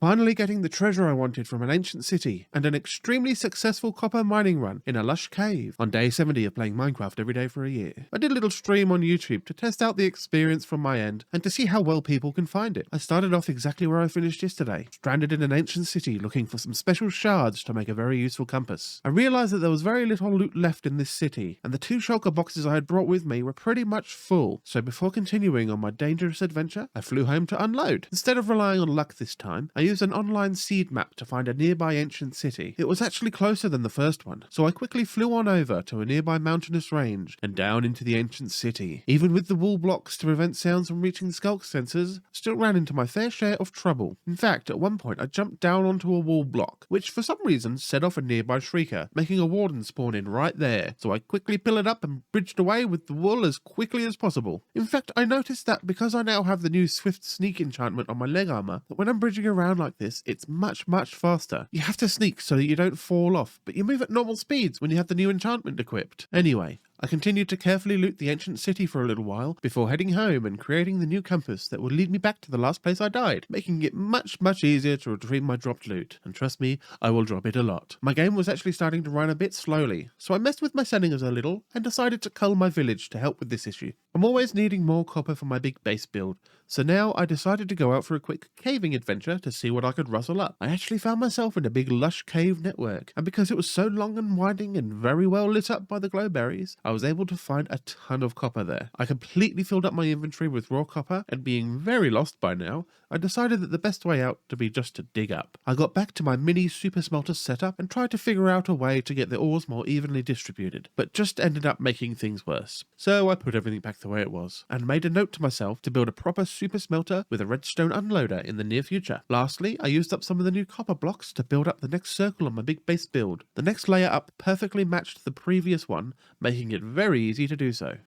Finally getting the treasure I wanted from an ancient city, and an extremely successful copper mining run in a lush cave on day 70 of playing Minecraft every day for a year. I did a little stream on YouTube to test out the experience from my end and to see how well people can find it. I started off exactly where I finished yesterday, stranded in an ancient city looking for some special shards to make a very useful compass. I realised that there was very little loot left in this city, and the 2 shulker boxes I had brought with me were pretty much full, so before continuing on my dangerous adventure, I flew home to unload. Instead of relying on luck this time, I used an online seed map to find a nearby ancient city. It was actually closer than the first one, so I quickly flew on over to a nearby mountainous range and down into the ancient city. Even with the wall blocks to prevent sounds from reaching the Stalk sensors, I still ran into my fair share of trouble. In fact, at one point I jumped down onto a wall block, which for some reason set off a nearby shrieker, making a warden spawn in right there, so I quickly pillared up and bridged away with the wool as quickly as possible. In fact, I noticed that because I now have the new Swift Sneak enchantment on my leg armor, that when I'm bridging around like this, it's much faster. You have to sneak so that you don't fall off, but you move at normal speeds when you have the new enchantment equipped. Anyway, I continued to carefully loot the ancient city for a little while before heading home and creating the new compass that would lead me back to the last place I died, making it much easier to retrieve my dropped loot. And trust me, I will drop it a lot. My game was actually starting to run a bit slowly, so I messed with my settings a little and decided to cull my village to help with this issue. I'm always needing more copper for my big base build, so now I decided to go out for a quick caving adventure to see what I could rustle up. I actually found myself in a big lush cave network, and because it was so long and winding and very well lit up by the glowberries, I was able to find a ton of copper there. I completely filled up my inventory with raw copper, and being very lost by now, I decided that the best way out to be just to dig up. I got back to my mini super smelter setup and tried to figure out a way to get the ores more evenly distributed, but just ended up making things worse. So I put everything back the way it was, and made a note to myself to build a proper super smelter with a redstone unloader in the near future. Lastly, I used up some of the new copper blocks to build up the next circle on my big base build. The next layer up perfectly matched the previous one, making it very easy to do so.